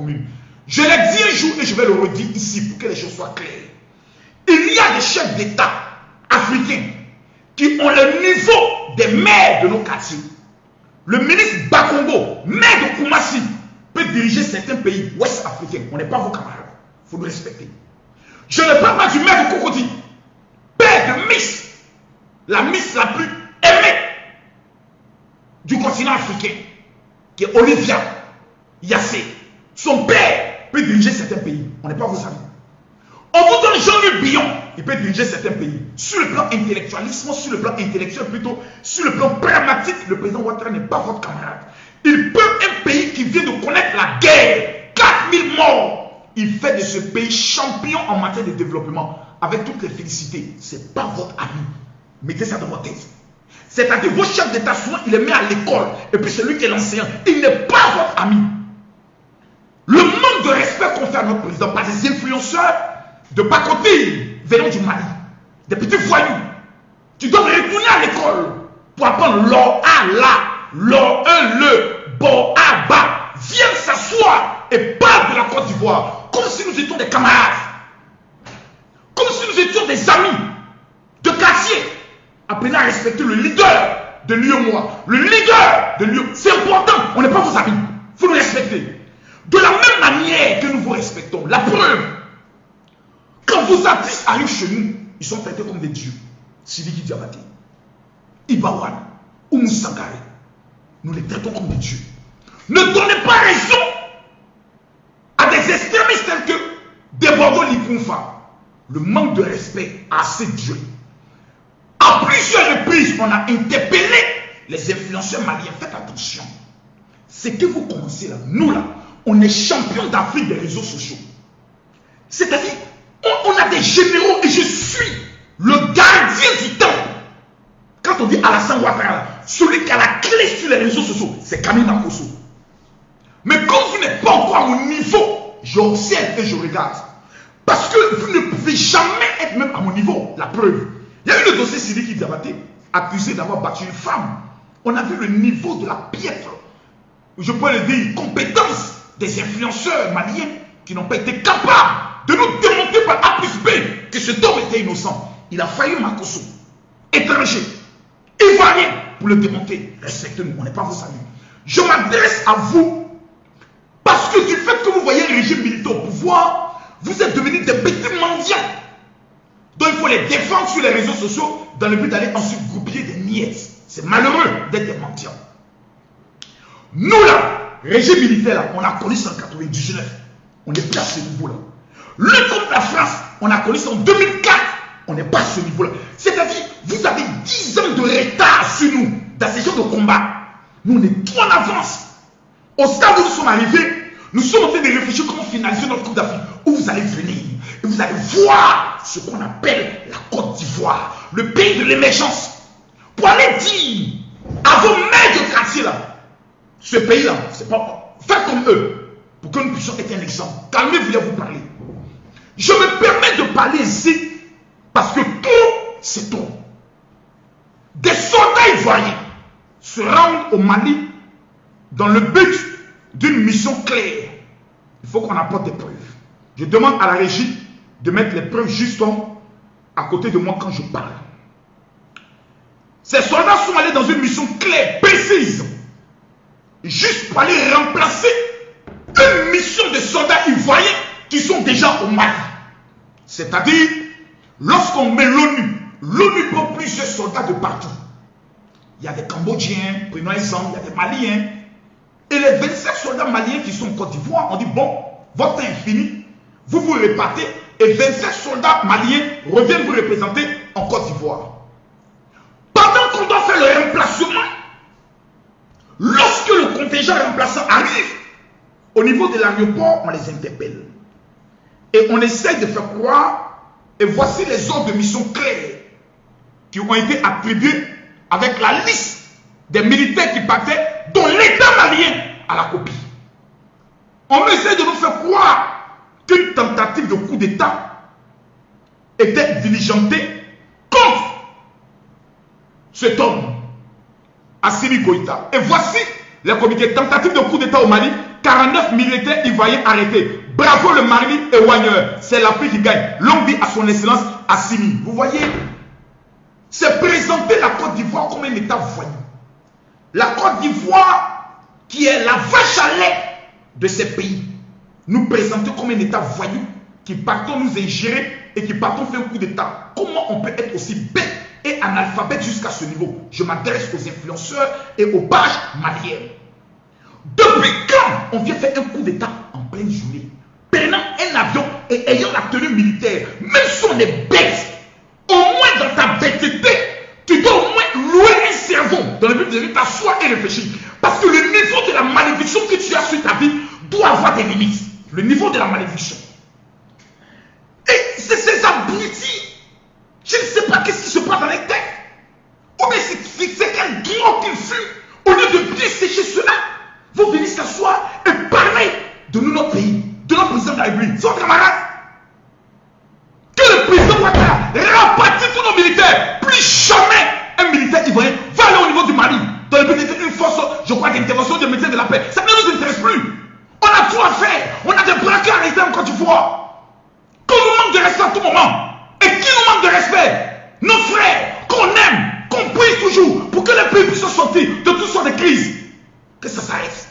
commune. Je l'ai dit un jour et je vais le redire ici pour que les choses soient claires. Il y a des chefs d'État africains qui ont le niveau des maires de nos quartiers. Le ministre Bakongo, maire de Koumassi, peut diriger certains pays ouest africains. On n'est pas vos camarades. Il faut nous respecter. Je ne parle pas du maire de Cocody, père de Miss, la Miss la plus aimée du continent africain, qui est Olivia Yassé. Son père peut diriger certains pays. On n'est pas vos amis. On vous donne Jean-Luc Billon, il peut diriger certains pays. Sur le plan intellectualisme, sur le plan intellectuel plutôt, sur le plan pragmatique, le président Ouattara n'est pas votre camarade. Il peut un pays qui vient de connaître la guerre, 4000 morts. Il fait de ce pays champion en matière de développement. Avec toutes les félicités, ce n'est pas votre ami. Mettez ça dans votre tête. C'est-à-dire vos chefs d'État, souvent, il les met à l'école. Et puis celui qui est l'enseignant, il n'est pas votre ami. Le manque de respect qu'on fait à notre président par des influenceurs de pacotille venant du Mali, des petits voyous qui doivent retourner à l'école pour apprendre l'or à la, l'or le, bo à bas, viennent s'asseoir et parlent de la Côte d'Ivoire comme si nous étions des camarades, comme si nous étions des amis de quartier. Apprenez à respecter le leader de l'UEMOA, le leader de l'UEMOA. C'est important, on n'est pas vos amis, il faut nous respecter. De la même manière que nous vous respectons, la preuve, quand vos artistes arrivent chez nous, ils sont traités comme des dieux. Sidiki Diabaté, Ibawan, Oumou Sangaré, nous les traitons comme des dieux. Ne donnez pas raison à des extrémistes tels que Debordo Likunfa. Le manque de respect à ces dieux. À plusieurs reprises, on a interpellé les influenceurs maliens. Faites attention. C'est que vous commencez là, nous là, on est champion d'Afrique des réseaux sociaux. C'est-à-dire, on a des généraux et je suis le gardien du temps. Quand on dit Alassane Ouattara, celui qui a la clé sur les réseaux sociaux, c'est Camille Makosso. Mais quand vous n'êtes pas encore à mon niveau, j'observe et je regarde. Parce que vous ne pouvez jamais être même à mon niveau. La preuve. Il y a eu le dossier Sidiki Diabaté, accusé d'avoir battu une femme. On a vu le niveau de la piètre, je peux le dire, compétence des influenceurs maliens qui n'ont pas été capables de nous démontrer par A plus B que cet homme était innocent. Il a failli Makosso, étranger, ivoirien, pour le démonter. Respectez-nous, on n'est pas vos amis. Je m'adresse à vous parce que du fait que vous voyez le régime militaire au pouvoir, vous êtes devenus des petits mendiants. Donc il faut les défendre sur les réseaux sociaux dans le but d'aller ensuite goupiller des miettes. C'est malheureux d'être des mendiants. Nous là, régime militaire là, on a connu ça en 1999. On n'est plus à ce niveau-là. Le contre la France, on a connu ça en 2004. On n'est pas à ce niveau-là. C'est-à-dire, vous avez 10 ans de retard sur nous dans ces genres de combat. Nous, on est trop en avance. Au stade où nous sommes arrivés, nous sommes en train de réfléchir comment finaliser notre Coupe d'Afrique. Où vous allez venir et vous allez voir ce qu'on appelle la Côte d'Ivoire, le pays de l'émergence. Pour aller dire à vos maires de quartier là, ce pays-là, c'est pas. Faites comme eux, pour que nous puissions être un exemple. Calmez-vous, je vais vous parler. Je me permets de parler ici, parce que tout, c'est tout. Des soldats ivoiriens se rendent au Mali dans le but d'une mission claire. Il faut qu'on apporte des preuves. Je demande à la régie de mettre les preuves justement à côté de moi quand je parle. Ces soldats sont allés dans une mission claire, précise, juste pour aller remplacer une mission de soldats ivoiriens qui sont déjà au Mali. C'est-à-dire, lorsqu'on met l'ONU, l'ONU prend plusieurs soldats de partout. Il y a des Cambodgiens, prenons exemple, il y a des Maliens. Et les 27 soldats maliens qui sont en Côte d'Ivoire, on dit, bon, votre temps est fini, vous vous répartez, et 27 soldats maliens reviennent vous représenter en Côte d'Ivoire. Pendant qu'on doit faire le remplacement, lorsque le contingent remplaçant arrive, au niveau de l'aéroport, on les interpelle. Et on essaye de faire croire, et voici les ordres de mission clairs qui ont été attribués avec la liste des militaires qui partaient, dont l'État malien a la copie. On essaie de nous faire croire qu'une tentative de coup d'État était diligentée contre cet homme, Assimi Goïta. Et voici les comités tentative de coup d'État au Mali 49 militaires ivoiriens arrêtés. Bravo le Mali et Wagneur. C'est l'Afrique qui gagne. Longue vie à son excellence Assimi. Vous voyez, c'est présenter la Côte d'Ivoire comme un État voyou. La Côte d'Ivoire, qui est la vache à lait de ces pays, nous présenter comme un État voyou qui partons nous ingérer et qui partons faire un coup d'État. Comment on peut être aussi bête et analphabète jusqu'à ce niveau? Je m'adresse aux influenceurs et aux pages maliennes. Depuis quand on vient faire un coup d'État en pleine journée, prenant un avion et ayant la tenue militaire, même si on est bête, au moins dans ta bêteté, tu dois au moins louer un cerveau dans le but de t'asseoir et réfléchir. Parce que le niveau de la malédiction que tu as sur ta vie doit avoir des limites. Le niveau de la malédiction. Et c'est ces abrutis. Je ne sais pas qu'est-ce qui se passe dans les têtes. Ou bien c'est quel drogue qu'ils fument. Au lieu de bien sécher cela, vous venez s'asseoir et parler de nous, notre pays, de notre président de la République. C'est votre camarade. Que le président Ouattara rapatrie tous nos militaires. Plus jamais un militaire ivoirien va aller au niveau du Mali. Dans le but d'être une force, je crois, d'intervention des médecins de la paix. Ça ne nous intéresse plus. On a tout à faire. On a des braquets à arrêter en Côte d'Ivoire. Qu'on nous manque de respect à tout moment. Et qui nous manque de respect? Nos frères, qu'on aime, qu'on prie toujours pour que les pays puissent sortir de toutes sortes de crises. Que ça s'arrête.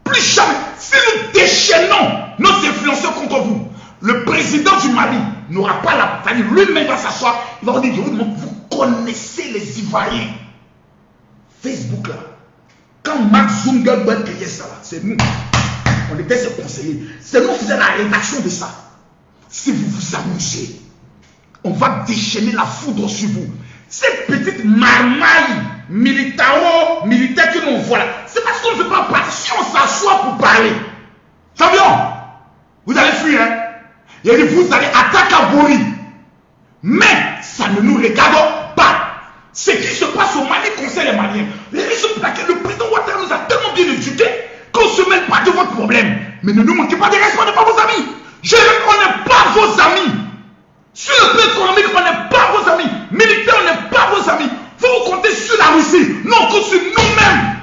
Plus jamais. Si nous déchaînons nos influenceurs contre vous, le président du Mali n'aura pas la famille. Lui-même va s'asseoir. Il va vous dire, je vous demande, vous connaissez les Ivoiriens. Facebook là. Quand Mark Zuckerberg créait ça là, c'est nous. On était ses conseillers. C'est nous qui faisions la rédaction de ça. Si vous vous amusez, on va déchaîner la foudre sur vous. Cette petite marmaille militaire que nous voit là, c'est parce qu'on ne veut pas partir. Si on s'assoit pour parler, champion, vous allez fuir, hein? Il a dit, vous allez attaquer à Bori. Mais ça ne nous regarde pas. Ce qui se passe au Mali concerne les Maliens. Les raisons pour lesquelles le président Ouattara nous a tellement bien éduqués qu'on ne se mêle pas de votre problème. Mais ne nous manquez pas de respect, on n'est pas vos amis. On n'est pas vos amis. Sur le plan économique, on n'est pas vos amis. Militaire, on n'est pas vos amis. Vous comptez sur la Russie. Nous, on compte sur nous-mêmes.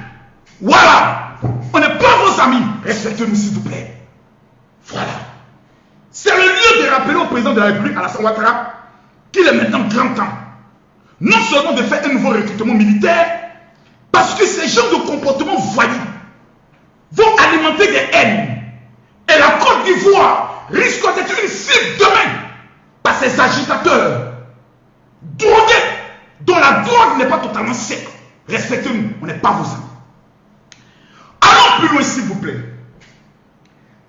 Voilà. On n'est pas vos amis. Respectez-nous, s'il vous plaît. Voilà. C'est le lieu de rappeler au président de la République, Alassane Ouattara, qu'il est maintenant grand temps. Non seulement de faire un nouveau recrutement militaire, parce que ces genres de comportements voyous vont alimenter des haines. Et la Côte d'Ivoire risque d'être une cible demain par ces agitateurs drogués, dont la drogue n'est pas totalement sec. Respectez-nous, on n'est pas vos amis. Allons plus loin, s'il vous plaît.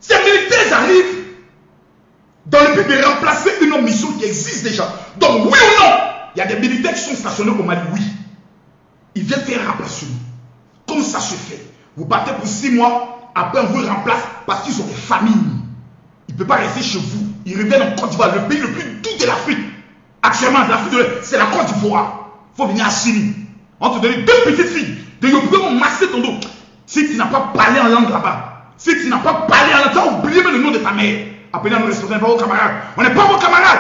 Ces militaires arrivent dans le but de remplacer une mission qui existe déjà. Donc, oui ou non, il y a des militaires qui sont stationnés au Mali, oui. Ils viennent faire un remplacement. Comment ça se fait? Vous partez pour 6 mois, après on vous remplace parce qu'ils ont des familles. Ils ne peuvent pas rester chez vous. Ils reviennent en Côte d'Ivoire, le pays le plus doux de l'Afrique. Actuellement, de l'Afrique de l'Est, c'est la Côte d'Ivoire. Il faut venir à Chili. On te donne 2 petites filles. De Yopoué vont masser ton dos. Si tu n'as pas parlé en langue là-bas, si tu n'as pas parlé en langue, tu as oublié même le nom de ta mère. Appelez à nous respecter, on n'est pas vos camarades. On n'est pas vos camarades.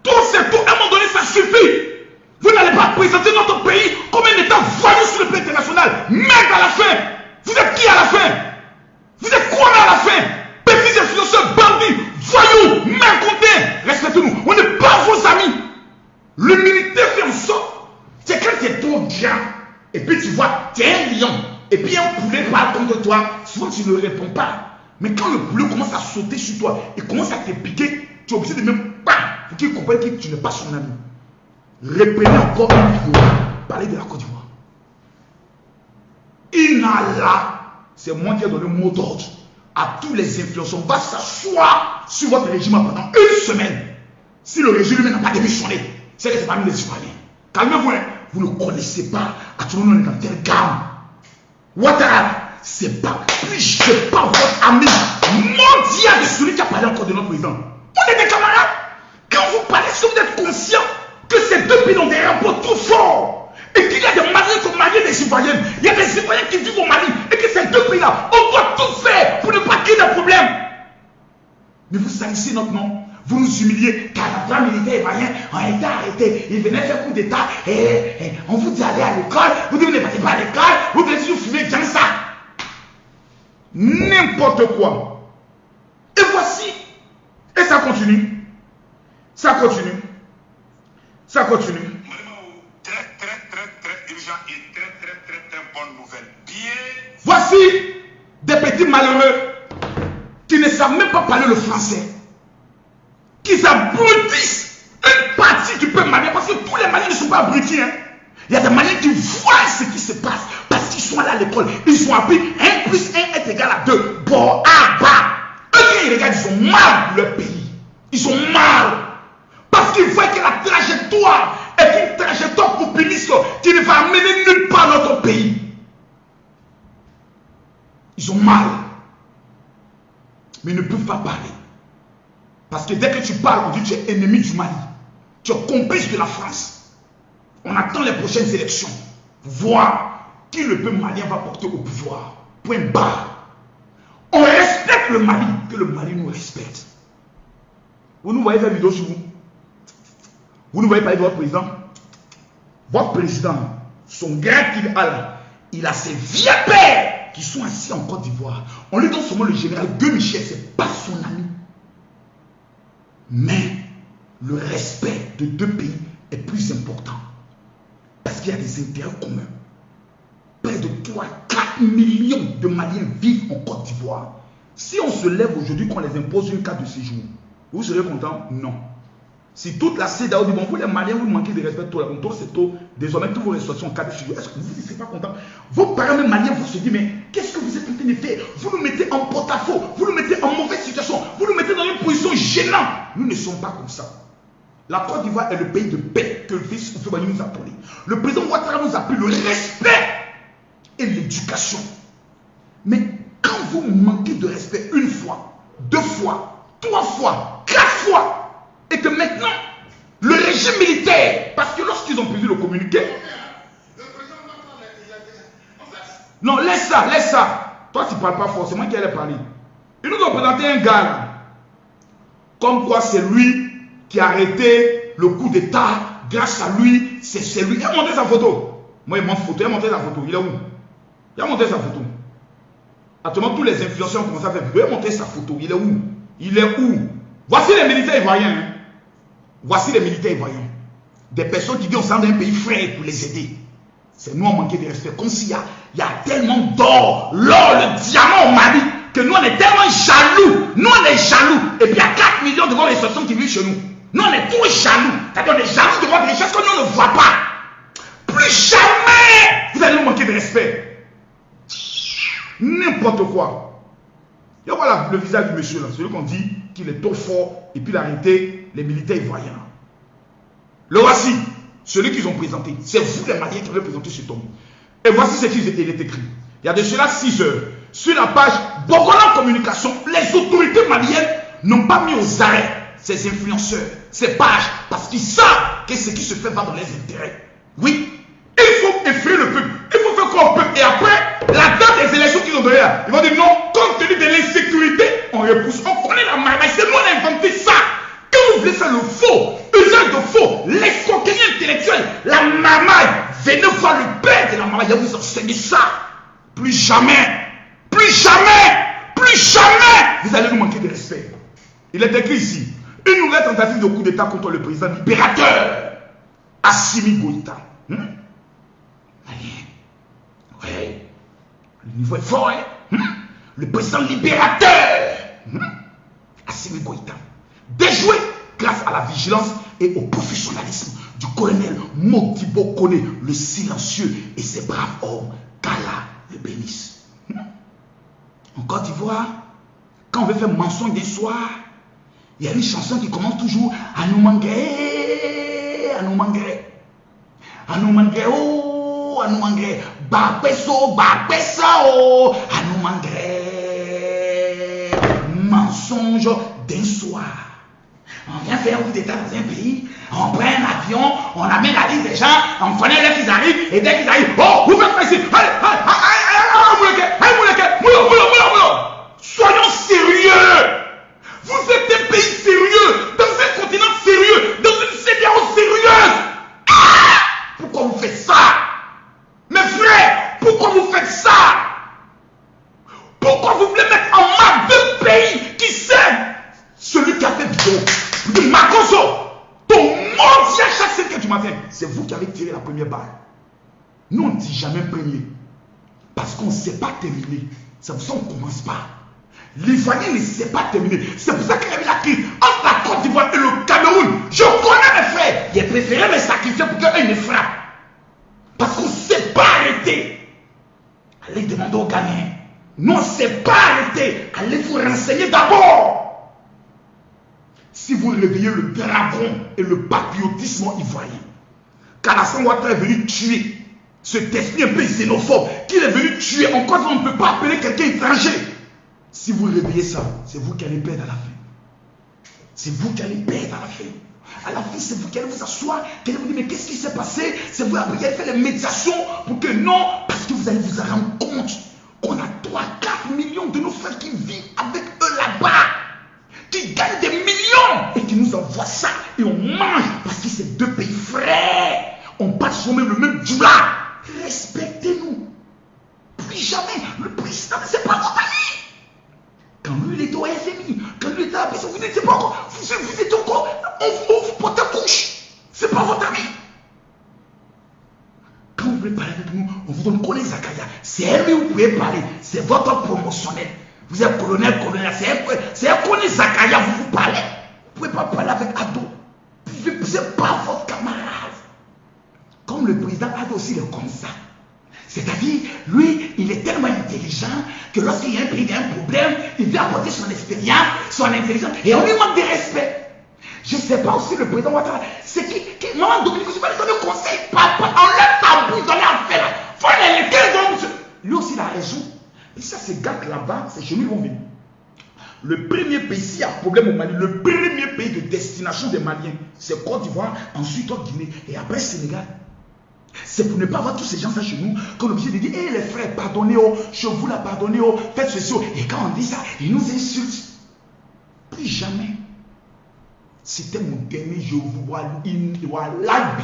Tout c'est tout. À un moment donné, ça suffit. Vous n'allez pas présenter notre pays comme un État voyou sur le plan international. Merde à la fin. Vous êtes qui à la fin? Vous êtes quoi à la fin? Petits influenceurs, bandits, voyous, mercontins. Respectez-nous. On n'est pas vos amis. Le militaire fait en sorte. C'est quand tu es trop bien. Et puis tu vois, tu es un lion. Et puis un poulet parle contre toi. Souvent tu ne réponds pas. Mais quand le poulet commence à sauter sur toi et commence à te piquer, tu es obligé de même pas. Faut qu'il comprenne que tu n'es pas son ami. Reprenez encore une fois. Parlez de la Côte d'Ivoire. Inala, c'est moi qui ai donné le mot d'ordre à tous les influenceurs. On va s'asseoir sur votre régime pendant une semaine. Si le régime n'a pas démissionné, c'est que c'est parmi les Ivoiriens. Calmez-vous, hein. Vous ne connaissez pas. À tout le monde, on est dans telle gamme. Ouattara, c'est pas votre ami mondial de celui qui a parlé encore de notre président. On est des camarades. Quand vous parlez, est-ce que vous êtes conscient que ces deux pays ont des rapports tout forts et qu'il y a des Maliens comme Maliens des Ivoiriens. Il y a des Ivoiriens qui vivent au Mali et que ces deux pays-là, on doit tout faire pour ne pas qu'il y ait des problèmes. Mais vous salissez notre nom. Vous nous humiliez car la femme militaire ivoirien a été arrêté. Il venait faire coup d'état et on vous dit d'aller à l'école. Vous dites vous ne partez pas à l'école. Vous venez toujours fumer dans ça. n'importe quoi. Et voici, et ça continue, ça continue, ça continue. Très urgent et très bonne nouvelle. Bien. Voici des petits malheureux qui ne savent même pas parler le français, qui abrutissent une partie du peuple malien, parce que tous les Maliens ne sont pas abrutis. Hein. Il y a des Maliens qui voient ce qui se passe parce qu'ils sont allés à l'école. Ils ont appris 1 plus 1 est égal à 2. Bon, à bas. Eux, quand ils regardent, ils ont mal pour leur pays. Ils ont mal. Parce qu'ils voient que la trajectoire est une trajectoire populiste qui ne va amener nulle part notre pays. Ils ont mal. Mais ils ne peuvent pas parler. Parce que dès que tu parles, on dit que tu es ennemi du Mali. Tu es complice de la France. On attend les prochaines élections. Voir qui le peuple malien va porter au pouvoir. Point barre. On respecte le Mali, que le Mali nous respecte. Vous nous voyez faire vidéo sur vous. Vous ne voyez pas votre président. Votre président, son grand qu'il a là, il a ses vieux pères qui sont assis en Côte d'Ivoire. On lui donne seulement le général Gueux Michel, ce n'est pas son ami. Mais le respect de deux pays est plus important. Parce qu'il y a des intérêts communs. Près de 3-4 millions de Maliens vivent en Côte d'Ivoire. Si on se lève aujourd'hui qu'on les impose une carte de séjour, vous serez content? Non. Si toute la CEDEAO dit, bon, vous les Maliens, vous manquez de respect, c'est tôt, désormais, tous vos ressources en carte de séjour. Est-ce que vous ne serez pas content? Vos parents même Maliens vont se dire, mais qu'est-ce que vous êtes en train de faire? Vous nous mettez en porte-à-faux, vous nous mettez en mauvaise situation, vous nous mettez dans une position gênante. Nous ne sommes pas comme ça. La Côte d'Ivoire est le pays de paix que le fils Oufouébani nous a donné. Le président Ouattara nous a pris le respect et l'éducation. Mais quand vous manquez de respect une fois, 2 fois, 3 fois, 4 fois, et que maintenant, le régime militaire, parce que lorsqu'ils ont publié le communiqué, non, laisse ça, laisse ça. Toi, tu ne parles pas fort, c'est moi qui allais parler. Ils nous ont présenté un gars là, comme quoi c'est lui qui a arrêté le coup d'État. Grâce à lui, c'est lui. Il a montré sa photo. Moi, il montre photo, il a montré sa photo. Il est où? Il a montré sa photo. Actuellement, tous les influenceurs ont commencé à faire. Il a montré sa photo. Il est où? Il est où? Voici les militaires ivoiriens. Hein. Voici les militaires ivoiriens. Des personnes qui disent on s'en dans un pays frère pour les aider. C'est nous, on manquait de respect. Comme s'il y a tellement d'or, l'or, le diamant au Mali, que nous, on est tellement jaloux. Nous, on est jaloux. Et puis, il y a 4 millions de vos ressortissants qui vivent chez nous. Nous, on est tous jaloux. C'est-à-dire, on est jaloux de voir des choses que nous, on ne voit pas. Plus jamais, vous allez nous manquer de respect. N'importe quoi. Et voilà le visage du monsieur là, celui qu'on dit qu'il est trop fort et puis il a arrêté les militaires ivoiriens. Le voici, celui qu'ils ont présenté. C'est vous les Maliens qui avez présenté ce tome. Et voici ce qu'il est écrit. Il y a de cela 6 heures. Sur la page Bogolan Communication, les autorités maliennes n'ont pas mis aux arrêts ces influenceurs, ces pages, parce qu'ils savent que ce qui se fait va dans les intérêts. Oui, il faut effrayer le peuple. Il faut faire quoi au peuple. Et après, la date des élections qu'ils ont donné là, ils vont dire non, compte tenu de l'insécurité, on repousse. On connaît la marmaille, c'est nous on a inventé ça. Quand vous voulez faire le faux, usage de faux, l'escroquerie intellectuelle, la marmaille, venez voir le père de la marmaille, il va vous enseigner ça. Plus jamais, plus jamais, plus jamais, vous allez nous manquer de respect. Il est écrit ici, une nouvelle tentative de coup d'État contre le président libérateur, Assimi Goïta. Ouais, le niveau est fort, hein? Le président libérateur, Assimi Goïta, déjoué grâce à la vigilance et au professionnalisme du colonel Modibo Kone, le silencieux et ses braves hommes, qu'Allah le bénisse. En Côte d'Ivoire, quand on veut faire mensonge des soirs, il y a une chanson qui commence toujours à nous manquer, à nous manquer, à nous manquer, oh, à nous manquer, bapeso, oh, à nous manquer, mensonge d'un soir. On vient faire un coup d'État dans un pays, on prend un avion, on amène la liste des gens, on connaît dès qu'ils arrivent, et dès qu'ils arrivent, oh, vous faites quoi ici? Soyons sérieux. Vous êtes un pays sérieux, dans un continent sérieux, dans une CEDEAO sérieuse. Ah! Pourquoi vous faites ça? Mes frères, pourquoi vous faites ça? Pourquoi vous c'est vous qui avez tiré la première balle. Nous, on ne dit jamais premier. Parce qu'on ne sait pas terminer. C'est pour ça qu'on ne commence pas. L'Ivoirien ne sait pas terminer. C'est pour ça qu'il y avait la crise entre la Côte d'Ivoire et le Cameroun. Je connais mes frères. Ils préféraient me sacrifier pour qu'eux me frappent. Parce qu'on ne sait pas arrêter. Allez demander aux Ghanéens. Nous, on ne sait pas arrêter. Allez vous renseigner d'abord. Si vous réveillez le dragon et le patriotisme ivoirien, qu'Alassane Ouattara est venu tuer ce esprit un peu xénophobe, qu'il est venu tuer, en quoi on ne peut pas appeler quelqu'un étranger. Si vous réveillez ça, c'est vous qui allez perdre à la fin. C'est vous qui allez perdre à la fin. À la fin, c'est vous qui allez vous asseoir, qui allez vous dire, mais qu'est-ce qui s'est passé? C'est vous qui allez faire les médiations pour que non, parce que vous allez vous rendre compte qu'on a 3-4 millions de nos frères qui vivent avec eux là-bas, qui gagnent des millions et qui nous envoient ça et on mange parce que c'est deux pays frères. On passe sur le même djoula. Respectez-nous. Plus jamais. Le président, c'est pas votre ami. Quand lui, il était au FMI, quand lui, il était à la personne, vous n'étiez pas encore. Vous êtes encore. On vous porte à couche. C'est pas votre ami. Quand vous voulez parler avec nous, on vous donne Colonel Zakaya. C'est elle que vous pouvez parler. C'est votre promotionnel. Vous êtes colonel. C'est un Colonel Zakaya, vous parlez. Vous ne pouvez pas parler avec Ado. Vous n'êtes pas votre camarade. Comme le président Ado aussi, il est comme ça. C'est-à-dire, lui, il est tellement intelligent que lorsqu'il y a un pays qui a un problème, il vient apporter son expérience, son intelligence, et on lui manque de respect. Je ne sais pas aussi le président Ouattara, c'est qui maman Dominique, je vais lui donner conseil, papa, enlève ta bouche dans l'affaire, faut les laisser. Lui aussi, il a raison. Et ça, ces gars là-bas, c'est chez nous, ils vont venir. Le premier pays, s'il y a problème au Mali, le premier pays de destination des Maliens, c'est Côte d'Ivoire, ensuite Guinée, et après Sénégal. C'est pour ne pas avoir tous ces gens-là chez nous qu'on est obligé de dire, hé les frères, pardonnez, oh, je vous la pardonnez, oh, faites ceci. Oh. Et quand on dit ça, ils nous insultent. Plus jamais. C'était mon dernier, je vous vois, là.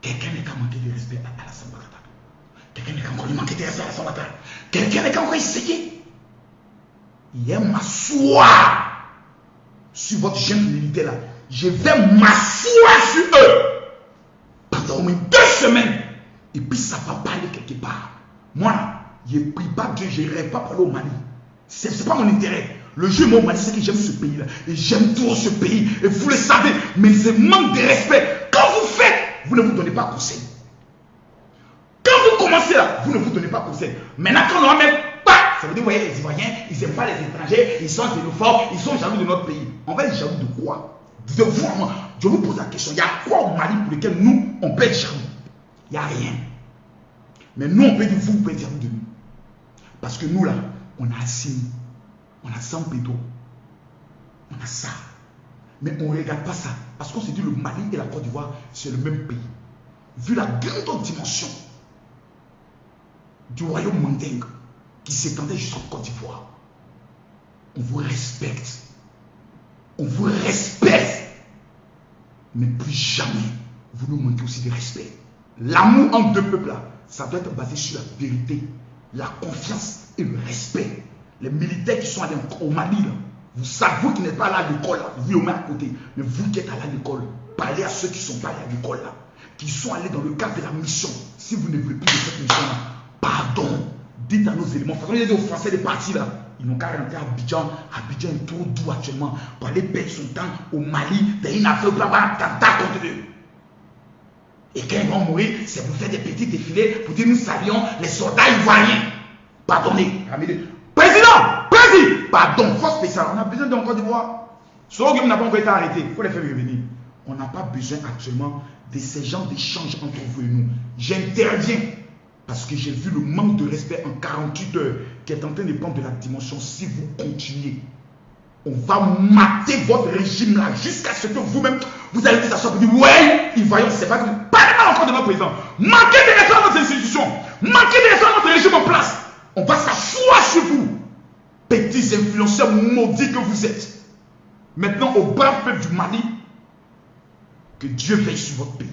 Quelqu'un n'est qu'à manquer de respect à la Ouattara. Quelqu'un n'est qu'à encore manquer de respect à la Ouattara. Quelqu'un n'est qu'à encore essayer. Il aime m'asseoir sur votre jeune militaire là. Je vais m'asseoir sur eux. Pendant au moins 2 semaines. Et puis ça va parler quelque part. Moi, je ne prie pas Dieu, je ne rêve pas parler au Mali. Ce n'est pas mon intérêt. Le jeu au Mali, c'est que j'aime ce pays-là. Et j'aime trop ce pays. Et vous le savez. Mais c'est manque de respect. Quand vous faites, vous ne vous donnez pas conseil. Quand vous commencez là, vous ne vous donnez pas conseil. Maintenant, quand on va même pas, ça veut dire, vous voyez, les Ivoiriens, ils n'aiment pas les étrangers, ils sont xénophobes, ils sont jaloux de notre pays. On va être jaloux de quoi? De vous, moi, je vous pose la question, il y a quoi au Mali pour lequel nous, on peut être jaloux? Il n'y a rien. Mais nous, on peut dire, vous pouvez être jaloux de nous. Parce que nous, là, on a Assini, on a San Pedro, on a ça. Mais on ne regarde pas ça. Parce qu'on se dit, le Mali et la Côte d'Ivoire, c'est le même pays. Vu la grande dimension du royaume mandingue qui s'étendait jusqu'en Côte d'Ivoire, on vous respecte. On vous respecte. Mais plus jamais, vous nous manquez aussi de respect. L'amour entre deux peuples, là, ça doit être basé sur la vérité, la confiance et le respect. Les militaires qui sont allés au Mali, là, vous savez, vous qui n'êtes pas allés à l'école, vous au moins à côté, mais vous qui êtes allés à l'école, parlez à ceux qui ne sont pas allés à l'école, là, qui sont allés dans le cadre de la mission. Si vous ne voulez plus de cette mission-là, pardon, dites à nos éléments. Parce qu'il y a des Français des partis là. Ils n'ont qu'à rentrer à Abidjan. Abidjan est trop doux actuellement pour aller perdre son temps au Mali. D'ailleurs, il n'a fait pas un attentat contre eux. Et quand ils vont mourir, c'est pour faire des petits défilés pour dire nous savions les soldats ivoiriens. Pardonnez. Président, pardon, force spéciale. On a besoin d'un Côte d'Ivoire. Ce qui n'a pas encore été arrêté. Il faut les faire revenir. On n'a pas besoin actuellement de ces gens d'échange entre vous et nous. J'interviens. Parce que j'ai vu le manque de respect en 48 heures qui est en train de prendre de la dimension. Si vous continuez, on va mater votre régime là jusqu'à ce que vous-même, vous allez vous asseoir pour dire, ouais, ils voyons, c'est pas que vous parlez mal encore de notre président. Manquez de respect à notre institution. Manquez de respect à notre régime en place. On va s'asseoir sur vous. Petits influenceurs maudits que vous êtes. Maintenant, au brave peuple du Mali, que Dieu veille sur votre pays.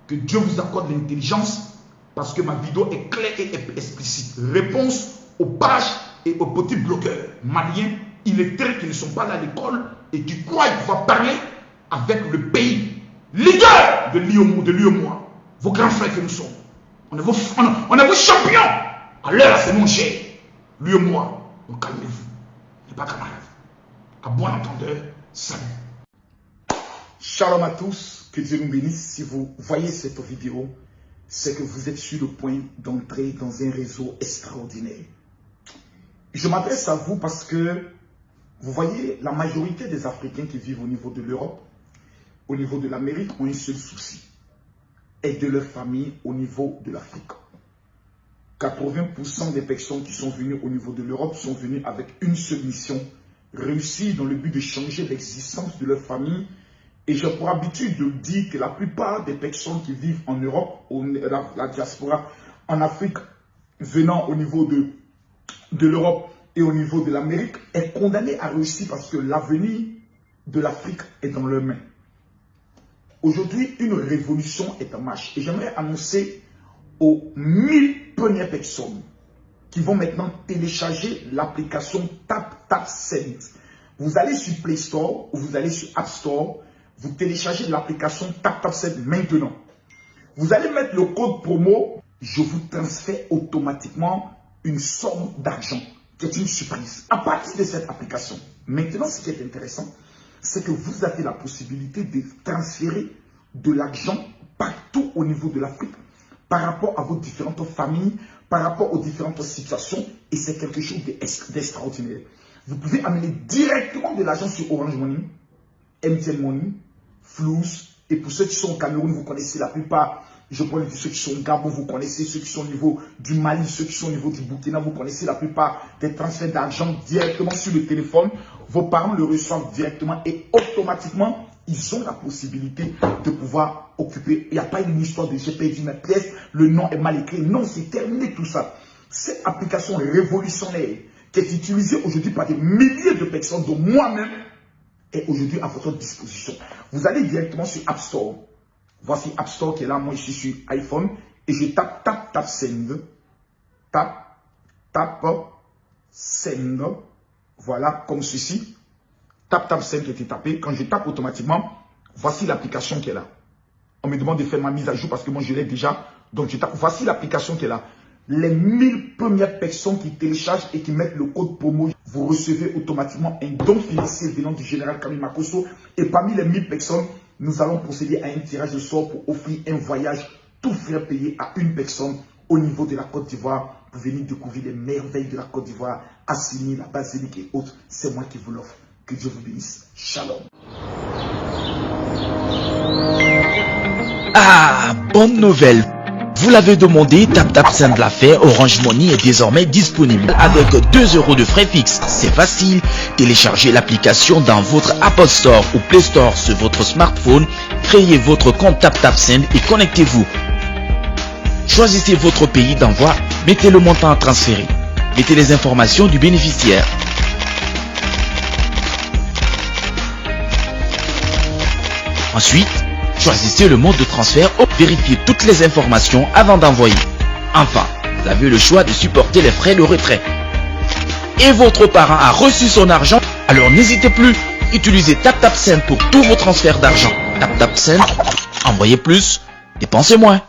Que Dieu vous accorde l'intelligence. Parce que ma vidéo est claire et explicite. Réponse aux pages et aux petits bloqueurs maliens, illettrés qui ne sont pas là à l'école et qui croient pouvoir parler avec le pays leader de l'UEMOA, vos grands frères que nous sommes. On est vos champions. À l'heure, c'est mon cher. L'UEMOA, donc calmez-vous. n'est pas camarade. À bon entendeur, salut. Shalom à tous, que Dieu nous bénisse. Si vous voyez cette vidéo, c'est que vous êtes sur le point d'entrer dans un réseau extraordinaire. Je m'adresse à vous parce que, vous voyez, la majorité des Africains qui vivent au niveau de l'Europe, au niveau de l'Amérique, ont un seul souci, aider leur famille au niveau de l'Afrique. 80% des personnes qui sont venues au niveau de l'Europe sont venues avec une seule mission, réussir dans le but de changer l'existence de leur famille. Et j'ai pour habitude de dire que la plupart des personnes qui vivent en Europe, la diaspora en Afrique, venant au niveau de l'Europe et au niveau de l'Amérique, est condamnée à réussir parce que l'avenir de l'Afrique est dans leurs mains. Aujourd'hui, une révolution est en marche. Et j'aimerais annoncer aux 1000 premières personnes qui vont maintenant télécharger l'application TapTapSend. Vous allez sur Play Store ou vous allez sur App Store, vous téléchargez l'application TapTapSend maintenant. Vous allez mettre le code promo, je vous transfère automatiquement une somme d'argent, qui est une surprise. À partir de cette application, maintenant ce qui est intéressant, c'est que vous avez la possibilité de transférer de l'argent partout au niveau de l'Afrique, par rapport à vos différentes familles, par rapport aux différentes situations, et c'est quelque chose d'extraordinaire. Vous pouvez amener directement de l'argent sur Orange Money, MTN Money, Flux, et pour ceux qui sont au Cameroun, vous connaissez la plupart, je prends ceux qui sont au Gabon, vous connaissez ceux qui sont au niveau du Mali, ceux qui sont au niveau du Burkina, vous connaissez la plupart des transferts d'argent directement sur le téléphone. Vos parents le reçoivent directement et automatiquement, ils ont la possibilité de pouvoir occuper. Il n'y a pas une histoire de j'ai perdu ma pièce, le nom est mal écrit. Non, c'est terminé tout ça. Cette application révolutionnaire qui est utilisée aujourd'hui par des milliers de personnes, dont moi-même, est aujourd'hui à votre disposition. Vous allez directement sur App Store. Voici App Store qui est là. Moi, je suis sur iPhone et je tape TapTapSend. TapTapSend. Voilà, comme ceci. TapTapSend qui était tapé. Quand je tape automatiquement, voici l'application qui est là. On me demande de faire ma mise à jour parce que moi, je l'ai déjà. Donc, je tape. Voici l'application qui est là. Les 1000 premières personnes qui téléchargent et qui mettent le code promo, vous recevez automatiquement un don financier venant du général Camille Makosso. Et parmi les 1000 personnes, nous allons procéder à un tirage de sort pour offrir un voyage tout frais payé à une personne au niveau de la Côte d'Ivoire pour venir découvrir les merveilles de la Côte d'Ivoire, Assini, la basilique et autres. C'est moi qui vous l'offre. Que Dieu vous bénisse. Shalom. Ah, bonne nouvelle. Vous l'avez demandé, TapTapSend l'a fait, Orange Money est désormais disponible avec 2 € de frais fixes. C'est facile, téléchargez l'application dans votre Apple Store ou Play Store sur votre smartphone, créez votre compte TapTapSend et connectez-vous. Choisissez votre pays d'envoi, mettez le montant à transférer, mettez les informations du bénéficiaire. Ensuite, choisissez le mode de transfert ou vérifiez toutes les informations avant d'envoyer. Enfin, vous avez le choix de supporter les frais de retrait. Et votre parent a reçu son argent, alors n'hésitez plus, utilisez TapTapSend pour tous vos transferts d'argent. TapTapSend, envoyez plus, dépensez moins.